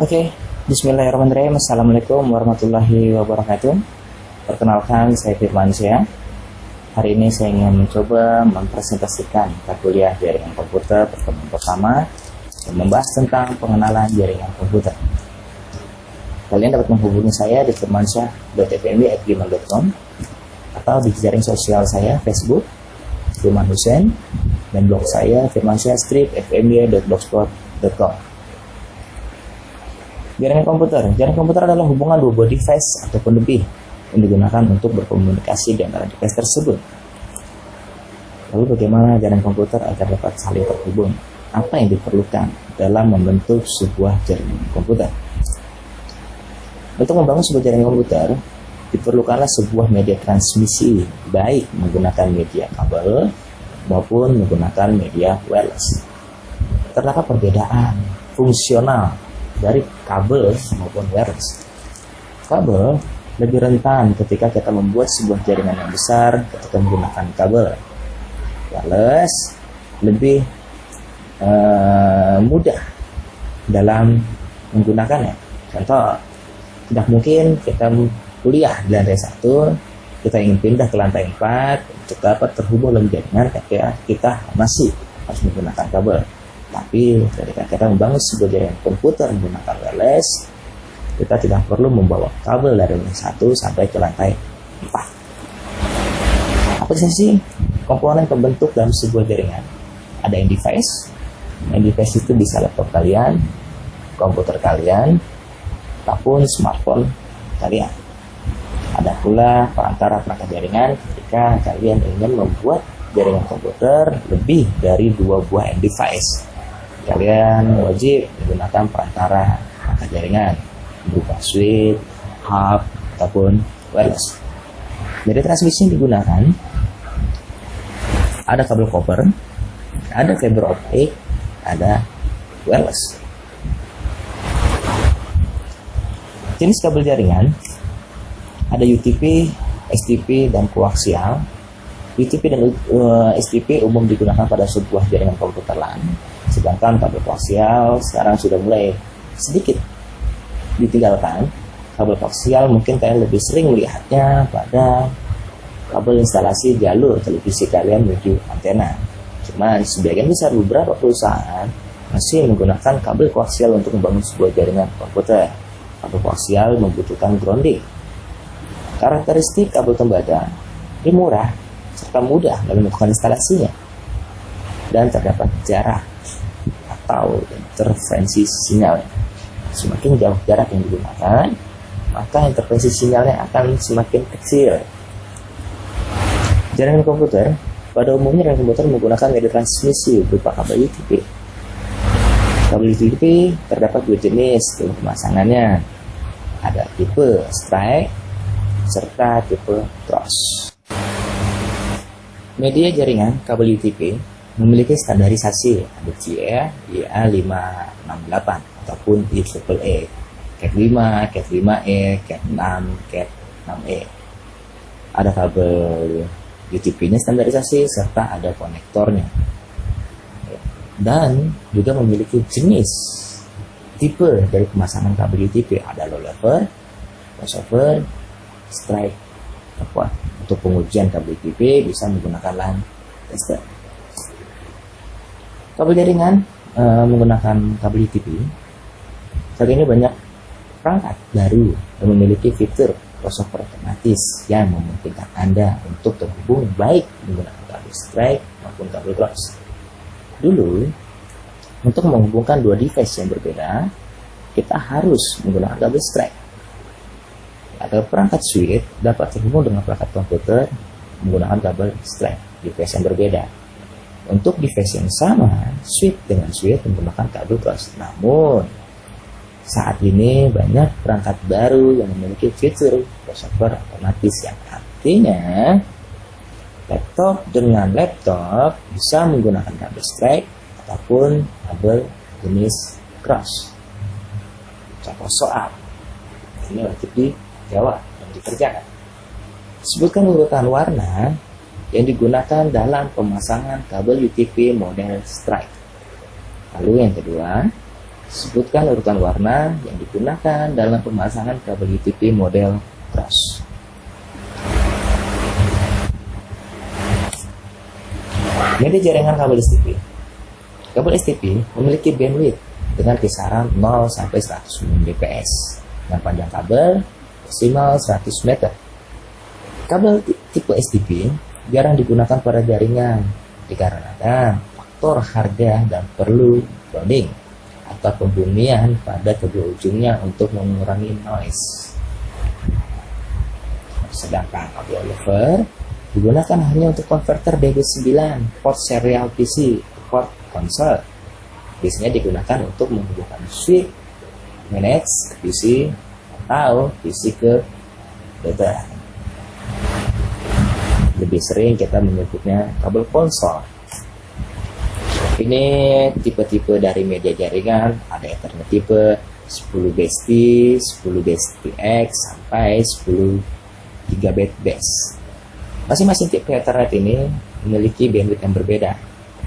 Oke, Bismillahirrahmanirrahim. Assalamualaikum warahmatullahi wabarakatuh. Perkenalkan, saya Firmansyah. Hari ini saya ingin mencoba mempresentasikan mata kuliah jaringan komputer pertemuan pertama dan membahas tentang pengenalan komputer. Kalian dapat menghubungi saya di firmansyah.fmb@gmail.com atau di jaring sosial saya Facebook Firman Hussein dan blog saya firmansyah-fmb.blogspot.com. Jaringan komputer adalah hubungan dua buah device ataupun lebih yang digunakan untuk berkomunikasi di antara device tersebut. Lalu bagaimana jaringan komputer agar dapat saling terhubung? Apa yang diperlukan dalam membentuk sebuah jaringan komputer? Untuk membangun sebuah jaringan komputer, diperlukanlah sebuah media transmisi, baik menggunakan media kabel maupun menggunakan media wireless. Terdapat perbedaan fungsional dari kabel maupun wireless. Kabel lebih rentan ketika kita membuat sebuah jaringan yang besar ketika menggunakan kabel. Wireless lebih mudah dalam menggunakannya. Contoh, tidak mungkin kita kuliah di lantai 1, kita ingin pindah ke lantai 4 untuk dapat terhubung dalam jaringan, tapi kita masih harus menggunakan kabel. Tapi ketika kita membangun sebuah jaringan komputer menggunakan wireless, kita tidak perlu membawa kabel dari lantai 1 sampai ke lantai 4. Apa sih komponen pembentuk dalam sebuah jaringan? Ada end device. End device itu bisa laptop kalian, komputer kalian, ataupun smartphone kalian. Ada pula perantara perangkat jaringan ketika kalian ingin membuat jaringan komputer lebih dari 2 buah end device. Kalian wajib menggunakan perantara perangkat jaringan berupa switch, hub, ataupun wireless. Media transmisi yang digunakan ada kabel copper, ada fiber optik, ada wireless. Jenis kabel jaringan ada UTP, STP, dan koaksial. UTP dan STP umum digunakan pada sebuah jaringan komputer LAN, sedangkan kabel koaksial sekarang sudah mulai sedikit ditinggalkan. Kabel koaksial mungkin kalian lebih sering melihatnya pada kabel instalasi jalur televisi kalian menuju antena. Cuman sebagian besar beberapa perusahaan masih menggunakan kabel koaksial untuk membangun sebuah jaringan komputer. Kabel koaksial membutuhkan grounding. Karakteristik kabel tembaga ini murah serta mudah dalam melakukan instalasinya, dan terdapat jarak atau interferensi sinyal. Semakin jauh jarak yang digunakan, maka interferensi sinyalnya akan semakin kecil. Jaringan komputer pada umumnya jaringan komputer menggunakan media transmisi berupa kabel UTP. Kabel UTP terdapat 2 jenis dalam pemasangannya. Ada tipe strike serta tipe cross. Media jaringan kabel UTP memiliki standarisasi, ada CE, EA568 ataupun IEEE, Cat 5, Cat 5E, Cat 6, Cat 6E. Ada kabel UTP-nya standarisasi serta ada konektornya. Dan juga memiliki jenis tipe dari pemasangan kabel UTP, ada low level, crossover, strike, apa. Untuk pengujian kabel UTP bisa menggunakan LAN tester. Kabel jaringan menggunakan kabel UTP. Saat ini banyak perangkat baru yang memiliki fitur crossover otomatis yang memungkinkan Anda untuk terhubung baik menggunakan kabel strike maupun kabel cross. Dulu, untuk menghubungkan 2 device yang berbeda, kita harus menggunakan kabel strike. Atau perangkat switch dapat terhubung dengan perangkat komputer menggunakan kabel strike device yang berbeda. Untuk device yang sama, switch dengan switch menggunakan kabel cross. Namun, saat ini banyak perangkat baru yang memiliki fitur crossover otomatis, yang artinya laptop dengan laptop bisa menggunakan kabel strike ataupun kabel jenis cross. Contoh soal ini wajib dijawab dan dikerjakan. Sebutkan urutan warna yang digunakan dalam pemasangan kabel UTP model strike. Lalu yang kedua, Sebutkan urutan warna yang digunakan dalam pemasangan kabel UTP model cross. Media jaringan kabel STP. Kabel STP memiliki bandwidth dengan kisaran 0 sampai 100 Mbps dan panjang kabel maksimal 100 meter. Kabel tipe STP jarang digunakan pada jaringan dikarenakan faktor harga dan perlu grounding atau pembumian pada kedua ujungnya untuk mengurangi noise. Sedangkan audio lever digunakan hanya untuk konverter DB9 port serial PC ke port konsol. Biasanya digunakan untuk menghubungkan switch manage ke PC atau PC ke data. Lebih sering kita menyebutnya kabel konsol. Ini tipe-tipe dari media jaringan, ada Ethernet tipe 10 BST, 10 BSTX sampai 10 gigabit base. Masing-masing tipe Ethernet ini memiliki bandwidth yang berbeda,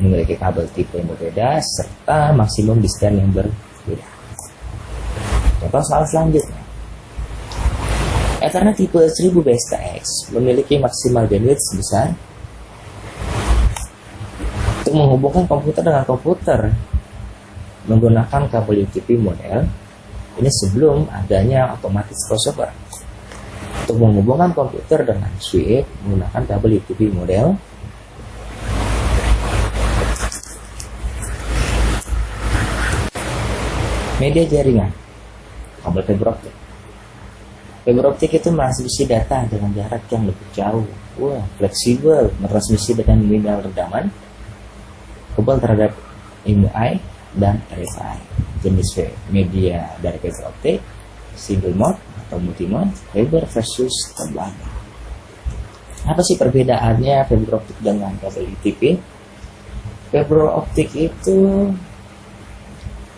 memiliki kabel tipe yang berbeda, serta maksimum distance yang berbeda. Contoh soal selanjutnya. Ethernet tipe 1000 BSTX memiliki maksimal bandwidth sebesar untuk menghubungkan komputer dengan komputer menggunakan kabel UTP model ini sebelum adanya otomatis crossover. Untuk menghubungkan komputer dengan switch menggunakan kabel UTP model media jaringan kabel fiber optik. Fiber optik itu transmisi data dengan jarak yang lebih jauh. Wah, fleksibel, bertransmisi dengan minimal redaman, kebal terhadap MUI dan RFI. Jenis media dari fiber optik, single mode atau multi mode, fiber versus double. Apa sih perbedaannya fiber optik dengan kabel UTP? Fiber optik itu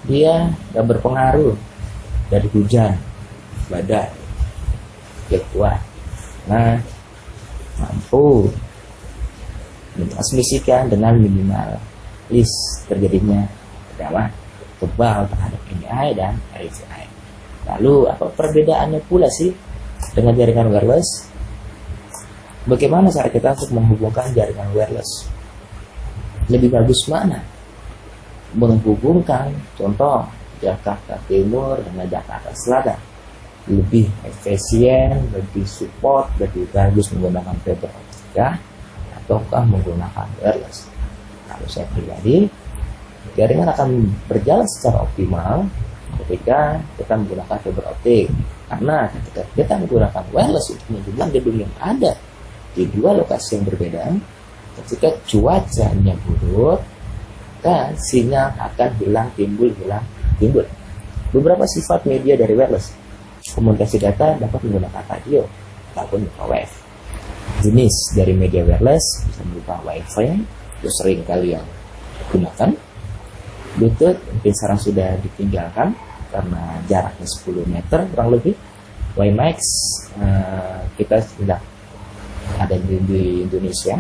dia gak berpengaruh dari hujan, badai, dia kuat. Nah, mampu mentransmisikan dengan minimalis terjadinya redaman kebal terhadap MII dan RFI. Lalu apa perbedaannya pula sih dengan jaringan wireless? Bagaimana cara kita untuk menghubungkan jaringan wireless? Lebih bagus mana? Menghubungkan contoh Jakarta Timur dengan Jakarta Selatan lebih efisien, lebih support, lebih bagus menggunakan fiber optika ataukah menggunakan wireless? Kalau saya pribadi, jaringan akan berjalan secara optimal ketika kita menggunakan fiber optik, karena ketika kita menggunakan wireless untuk menghubungkan gedung yang ada di dua lokasi yang berbeda, ketika cuacanya buruk dan sinyal akan hilang timbul. Beberapa sifat media dari wireless: komunikasi data dapat menggunakan radio ataupun microwave. Jenis dari media wireless bisa berupa Wi-Fi yang sering kalian gunakan. Bluetooth mungkin sekarang sudah ditinggalkan karena jaraknya 10 meter kurang lebih. WiMAX kita sudah ada di Indonesia.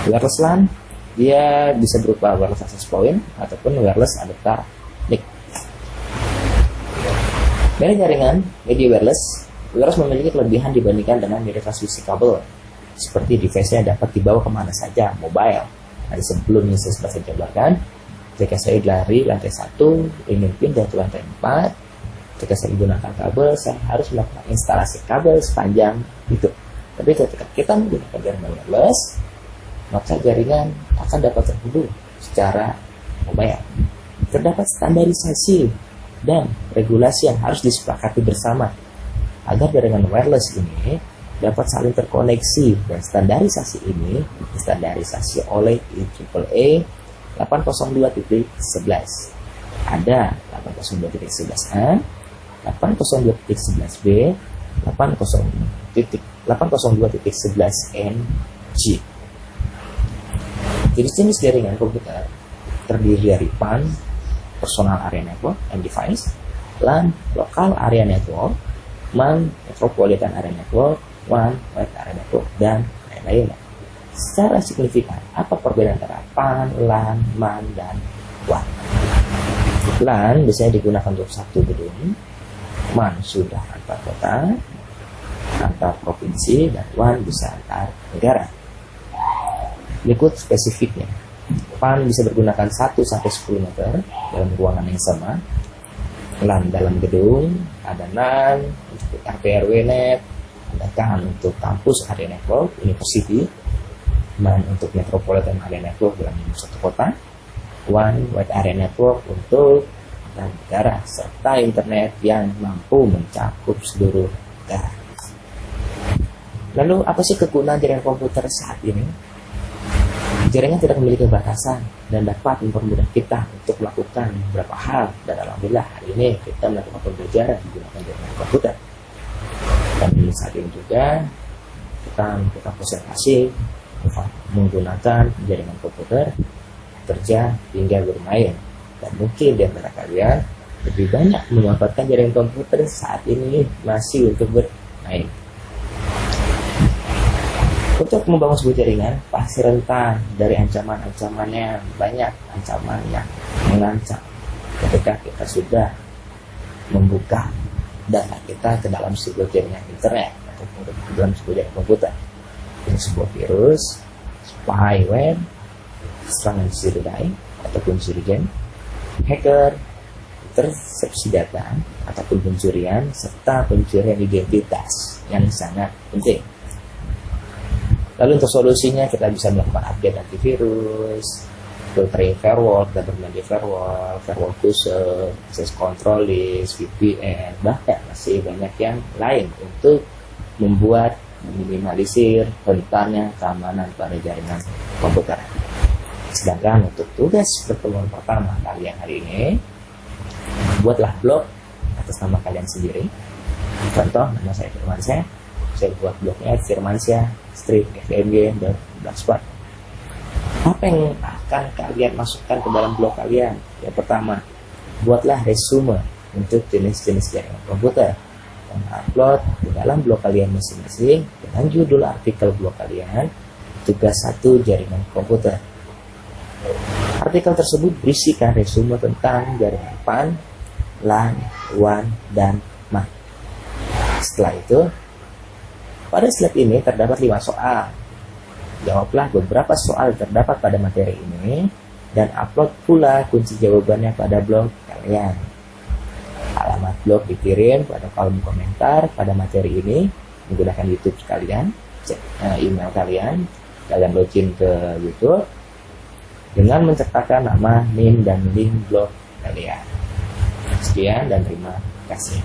Wireless LAN dia bisa berupa wireless access point ataupun wireless adapter NIC. Dari jaringan media wireless memiliki kelebihan dibandingkan dengan media transmisi kabel, seperti device-nya dapat dibawa kemana saja, mobile. Nah, sebelumnya saya sempat jabarkan, jika saya dari lantai 1 ingin pindah ke lantai 4, jika saya menggunakan kabel, saya harus melakukan instalasi kabel sepanjang itu. Tapi ketika kita menggunakan jaringan wireless, maka jaringan akan dapat terhubung secara mobile. Terdapat standarisasi dan regulasi yang harus disepakati bersama agar jaringan wireless ini dapat saling terkoneksi, dan standarisasi ini distandarisasi oleh IEEE 802.11. Ada 802.11a, 802.11b, 802.11ng. Jenis-jenis jaringan komputer terdiri dari PAN, Personal Area Network and Device, LAN, Local Area Network, MAN, Metropolitan Area Network, WAN, Wide Area Network, dan lain-lainnya. Secara signifikan, apa perbedaan antara PAN, LAN, MAN, dan WAN? LAN biasanya digunakan untuk satu gedung, MAN sudah antar kota, antar provinsi, dan WAN bisa antar negara. Berikut spesifiknya. PAN bisa bergunakan 1-10 meter dalam ruangan yang sama. LAN dalam gedung, ada NAN untuk RT/RW-net, ada CAN untuk kampus area network, university, MAN untuk metropolitan area network dalam satu kota, WAN wide area network untuk negara, serta internet yang mampu mencakup seluruh negara. Lalu apa sih kegunaan jaringan komputer saat ini? Jaringan tidak memiliki batasan dan dapat mempermudah kita untuk melakukan beberapa hal, dan alhamdulillah hari ini kita melakukan pembelajaran menggunakan jaringan komputer. Dan saat ini juga kita presentasi menggunakan jaringan komputer, kerja hingga bermain. Dan mungkin di antara kalian lebih banyak memanfaatkan jaringan komputer saat ini masih untuk bermain. Untuk membangun sebuah jaringan pasti rentan dari ancaman-ancaman yang banyak, ancaman yang mengancam ketika kita sudah membuka data kita ke dalam sebuah jaringan internet atau ke dalam sebuah jaringan komputer. Ini sebuah virus, spyware, serangan sirine ataupun sirigen, hacker, intersepsi data ataupun pencurian, serta pencurian identitas yang sangat penting. Lalu untuk solusinya kita bisa melakukan update antivirus, filtering firewall, kita bermain di firewall khusus, access control list, VPN, bahkan masih banyak yang lain untuk membuat meminimalisir rentannya keamanan pada jaringan komputer. Sedangkan untuk tugas pertemuan pertama kalian hari ini, buatlah blog atas nama kalian sendiri. Contoh, nama saya Firmansyah. Saya buat blognya Firmansyah Street FMG dan Blogspot. Apa yang akan kalian masukkan ke dalam blog kalian? Yang pertama, buatlah resume untuk jenis-jenis jaringan komputer dan upload di dalam blog kalian masing-masing dengan judul artikel blog kalian tugas 1 jaringan komputer. Artikel tersebut berisikan resume tentang jaringan PAN, LAN, WAN, dan MAN. Setelah itu, pada slide ini terdapat 5 soal. Jawablah beberapa soal terdapat pada materi ini dan upload pula kunci jawabannya pada blog kalian. Alamat blog dikirim pada kolom komentar pada materi ini menggunakan YouTube kalian, email kalian login ke YouTube dengan mencetakkan nama, NIM, dan link blog kalian. Sekian dan terima kasih.